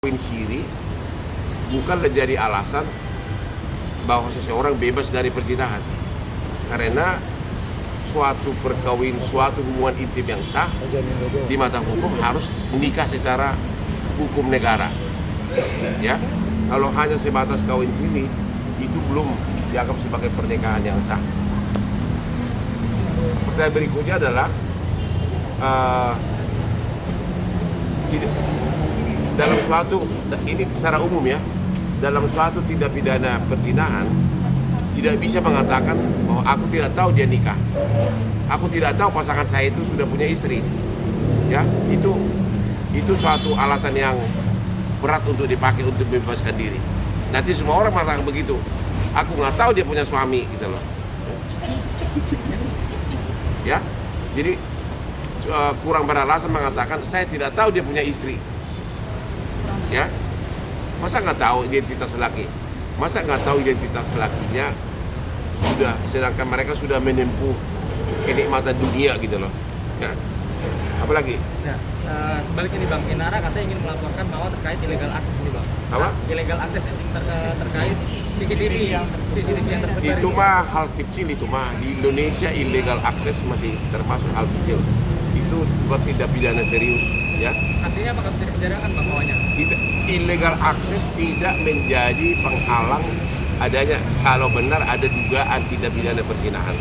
kawin siri bukanlah jadi alasan bahwa seseorang bebas dari perzinahan, karena suatu hubungan intim yang sah di mata hukum harus menikah secara hukum negara. Ya, kalau hanya sebatas kawin siri itu belum dianggap sebagai pernikahan yang sah. Pertanyaan berikutnya adalah dalam suatu, ini secara umum ya, dalam suatu tindak pidana perzinahan tidak bisa mengatakan bahwa aku tidak tahu dia nikah, aku tidak tahu pasangan saya itu sudah punya istri. Ya, itu suatu alasan yang berat untuk dipakai untuk membebaskan diri. Nanti semua orang mengatakan begitu, aku nggak tahu dia punya suami gitu loh. Ya, jadi kurang beralasan mengatakan saya tidak tahu dia punya istri. Ya, masa nggak tahu identitas laki? Masa nggak tahu identitas lakinya sudah, sedangkan mereka sudah menempuh kenikmatan dunia gitu loh. Ya, apalagi? Ya, sebaliknya nih Bang, Inara katanya ingin melaporkan bahwa terkait illegal access nih Bang. Apa? Illegal access terkait CCTV yang tersebar. Itu mah hal kecil, itu mah di Indonesia illegal access masih termasuk hal kecil. Itu bukan tindak pidana serius, ya. Artinya apakah bisa disejarahkan Bang bawahnya? Illegal access tidak menjadi penghalang adanya, kalau benar ada dugaan tindak pidana perzinahan.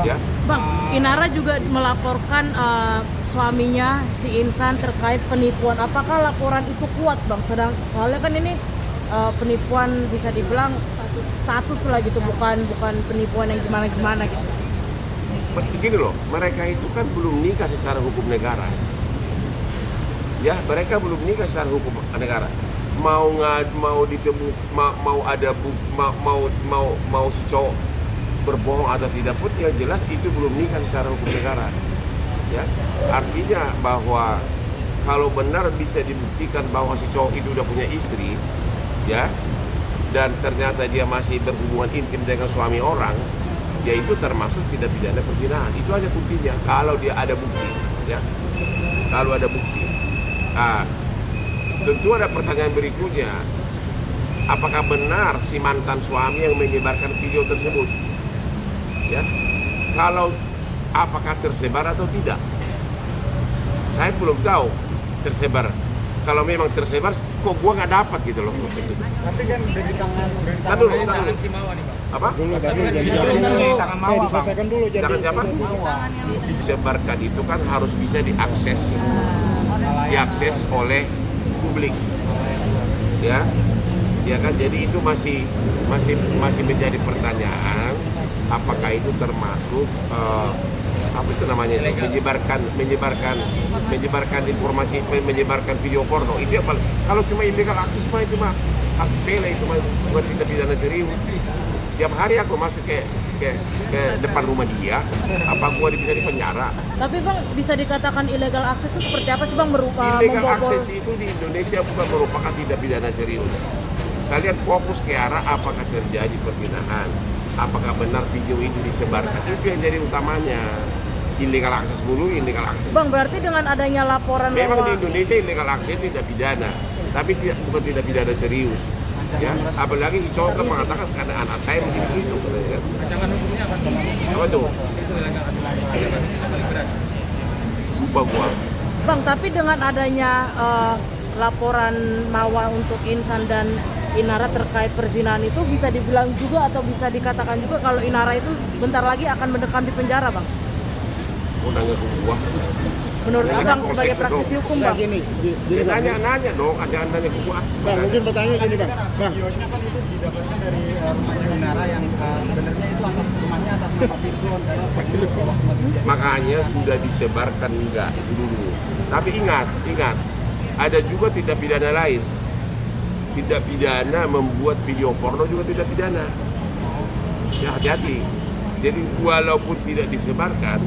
Ya. Bang, Inara juga melaporkan suaminya si Insan terkait penipuan. Apakah laporan itu kuat, Bang? Soalnya kan ini penipuan bisa dibilang status lah gitu, bukan penipuan yang gimana gitu. Begini loh, mereka itu kan belum nikah secara hukum negara. Ya, mereka belum nikah secara hukum negara. Mau si cowok berbohong atau tidak pun, yang jelas itu belum nikah secara hukum negara. Ya, artinya bahwa kalau benar bisa dibuktikan bahwa si cowok itu udah punya istri, ya, dan ternyata dia masih berhubungan intim dengan suami orang, ya itu termasuk tindak pidana perzinahan. Itu aja kuncinya, kalau dia ada bukti, ya. Kalau ada bukti. Tentu ada pertanyaan berikutnya, apakah benar si mantan suami yang menyebarkan video tersebut? Ya, kalau apakah tersebar atau tidak? Saya belum tahu tersebar. Kalau memang tersebar, kok gua nggak dapat gitu loh. Tapi kan udah di tangan Tangan si Mawa nih Bang. apa? dulu tadi tangan Mawa, Bang. diselesaikan dulu jadi. Tangan siapa? Disebarkan itu kan harus bisa diakses oleh publik, ya kan. Jadi itu masih menjadi pertanyaan, apakah itu termasuk apa itu namanya itu, menyebarkan informasi, menyebarkan video porno. Itu apa? Kalau cuma illegal access mah itu mah hal sepele, itu mah bukan tindak pidana serius. Tiap hari aku masuk ke depan rumah dia, apa gua bisa di penjara? Tapi Bang, bisa dikatakan illegal access itu seperti apa sih Bang? Illegal membobol? access itu di Indonesia bukan merupakan tindak pidana serius. Kalian fokus ke arah apakah terjadi perzinahan, apakah benar video itu disebarkan, itu yang jadi utamanya. Illegal access dulu, illegal access. Bang, berarti dengan adanya laporan Memang bahwa di Indonesia illegal access tidak pidana, tapi bukan tidak pidana serius. Ya, apalagi si cowok kan mengatakan karena anak saya mungkin di situ, katanya kan. Ancaman hukumnya apa Bang? Apa tuh? Itu illegal access. Ancaman hukumnya paling berat. Lupa gua. Bang, tapi dengan adanya laporan Mawa untuk Insan dan Inara terkait perzinahan itu bisa dibilang juga atau bisa dikatakan juga kalau Inara itu bentar lagi akan mendekam di penjara, Bang. Mau nanya ke gua. Menurut Nanya Abang ke sebagai polsek praktisi dong. hukum, Enggak Bang. gini, Nanya dong, jangan nanya ke gua. Bang, mungkin pertanyaan gini Bang. Bang, Videonya kan itu didapatkan dari rumahnya Inara yang sebenarnya itu atas rumahnya atas nama Firgon karena perlu proses manusia. Makanya sudah disebarkan enggak itu dulu. Tapi ingat, ada juga tindak pidana lain. Tindak pidana membuat video porno juga tidak pidana. Ya, hati-hati. Jadi walaupun tidak disebarkan,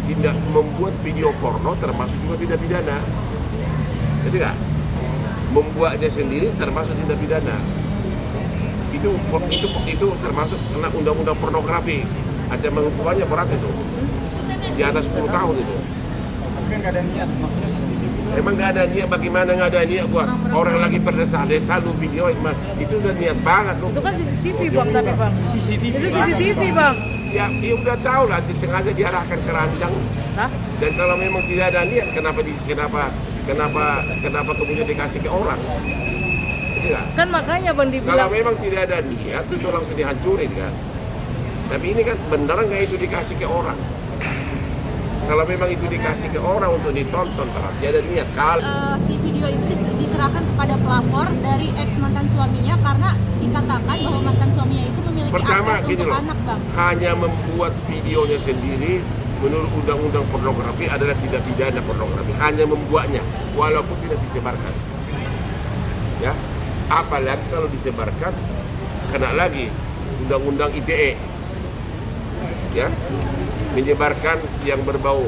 tidak membuat video porno termasuk juga tidak pidana. Jadi nggak? Membuatnya sendiri termasuk tidak pidana. Itu termasuk kena undang-undang pornografi. Ancaman hukumannya berat itu. Di atas 10 tahun itu. Tapi kan nggak ada niat, maksudnya CCTV Emang nggak ada niat, bagaimana nggak ada niat gua? Orang lagi berdesah-desah lu video itu udah niat banget lu. Itu kan CCTV bang, tapi bang. Itu CCTV bang. Ya udah tahu lah, disengaja diarahkan ke ranjang. Hah? Dan kalau memang tidak ada niat, kenapa kemudian dikasih ke orang? Tidak. Kan makanya bang Kalau dibilang. memang tidak ada niat, itu langsung dihancurin kan. Tapi ini kan beneran nggak itu dikasih ke orang? Kalau memang itu dikasih ke orang untuk ditonton, pasti ada niat. Kalau Si video itu diserahkan kepada pelapor dari ex mantan suaminya karena dikatakan bahwa mantan suaminya itu memiliki pertama akses gini untuk loh, anak bang. hanya membuat videonya sendiri menurut undang-undang pornografi adalah tidak pidana pornografi. Hanya membuatnya, walaupun tidak disebarkan. Ya, apalagi kalau disebarkan, kena lagi undang-undang ITE. Ya, menyebarkan yang berbau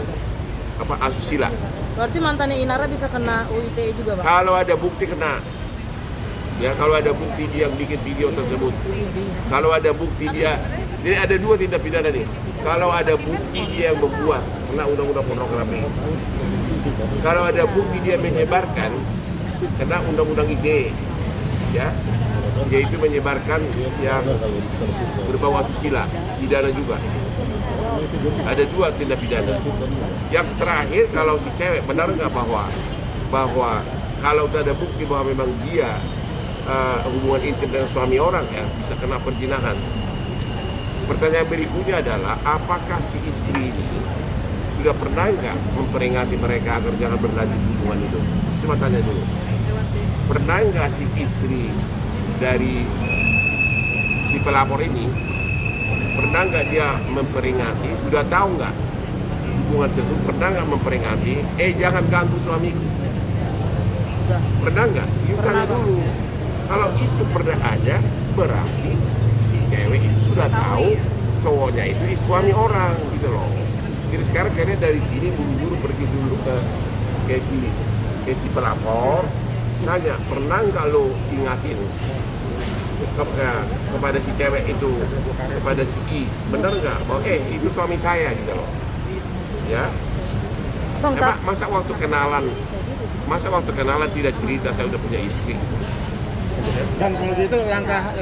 asusila. Berarti mantannya Inara bisa kena UITE juga bang. Kalau ada bukti kena. Ya, kalau ada bukti dia yang bikin video tersebut. Kalau ada bukti dia, jadi ada dua tindak pidana nih. Kalau ada bukti dia yang membuat, kena undang-undang pornografi. Kalau ada bukti dia menyebarkan, kena undang-undang ITE. Ya, yaitu menyebarkan yang berbau asusila, pidana juga. Ada dua tindak pidana. Yang terakhir, kalau si cewek benar nggak bahwa kalau ada bukti bahwa memang dia hubungan intim dengan suami orang, ya bisa kena perzinahan. Pertanyaan berikutnya adalah apakah si istri ini sudah pernah nggak memperingati mereka agar jangan berlanjut hubungan itu? Coba tanya dulu. Pernah nggak si istri dari si pelapor ini, pernah nggak dia memperingati, sudah tahu nggak hubungan tersebut, pernah nggak memperingati, jangan ganggu suamiku? Pernah nggak? Tanya dulu. Kalau itu pernah ada, berarti si cewek itu sudah tahu cowoknya itu suami orang gitu loh. Jadi sekarang kayaknya dari sini buru-buru pergi dulu ke si pelapor, nanya pernah nggak lo ingatin kepada si cewek itu, kepada si I, bener nggak bahwa itu suami saya gitu loh, ya. Bang, Masa waktu kenalan tidak cerita saya udah punya istri. Dan kalau gitu langkah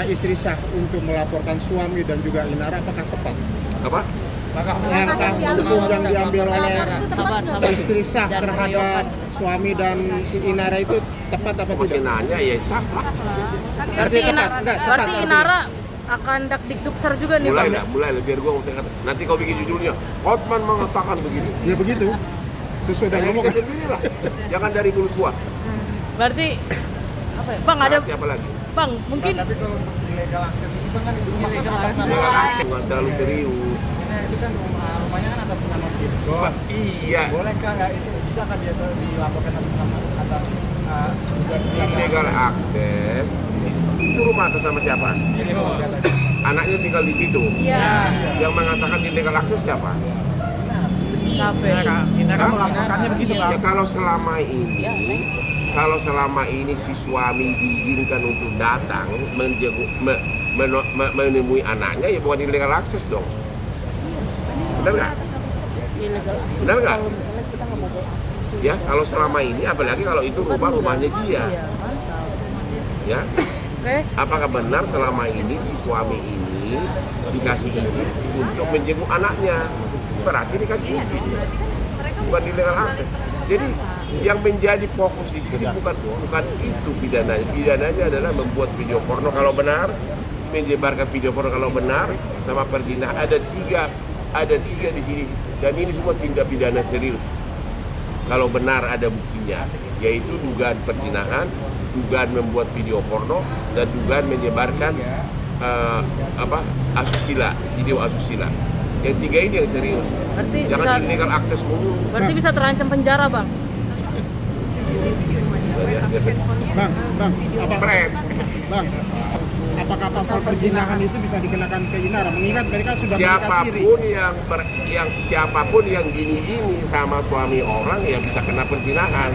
istri sah untuk melaporkan suami dan juga Inara apakah tepat? Apa? Langkah hukum yang diambil oleh Itu tepat nggak? istri sah terhadap suami dan si Inara itu tepat apa Masih tidak? nanya ya sah lah. berarti tepat, enggak, tepat berarti artinya. Inara akan dakdikduksar juga nih bang. Mulai lah biar gua ngomong kata. Nanti kau bikin judulnya Hotman mengatakan begini. Ya begitu. Sesuai dengan Kita omongan. sendiri lah. Jangan dari mulut gua. Berarti apa ya? Bang ada Nanti apa lagi? bang mungkin Tapi kalau untuk illegal akses itu kan di rumah kan atas nama Jangan terlalu serius. itu kan rumahnya kan atas nama Virgon. Iya. Bolehkah nggak itu bisa kan dia dilaporkan atas nama atas Illegal akses. Itu rumah atas nama siapa? Virgon katanya. Anaknya tinggal di situ. ya Yang mengatakan illegal akses siapa? kafe. Inara melaporkannya begitu Ya kalau selama ini si suami diizinkan untuk datang menemui anaknya, ya bukan illegal akses dong. Benar nggak? Illegal akses Benar nggak? kalau misalnya kita nggak mau bawa Ya kalau selama ini, apalagi kalau itu rumahnya dia. Iya, mantap. Ya, Oke. apakah benar selama ini si suami ini dikasih izin untuk menjenguk anaknya? Berarti dikasih izin, bukan illegal akses. Jadi yang menjadi fokus di sini bukan itu pidananya. Pidananya adalah membuat video porno kalau benar, menyebarkan video porno kalau benar, sama perzinahan. Ada tiga di sini, dan ini semua tindak pidana serius. Kalau benar ada buktinya, yaitu dugaan perzinahan, dugaan membuat video porno, dan dugaan menyebarkan asusila, video asusila. Yang tiga ini yang serius. Berarti Jangan bisa illegal akses mulu. berarti bisa terancam penjara bang. Bang, apakah pasal perzinahan itu bisa dikenakan ke Inara? Mengingat mereka sudah menikah siri. Siapapun yang gini-gini sama suami orang ya bisa kena perzinahan.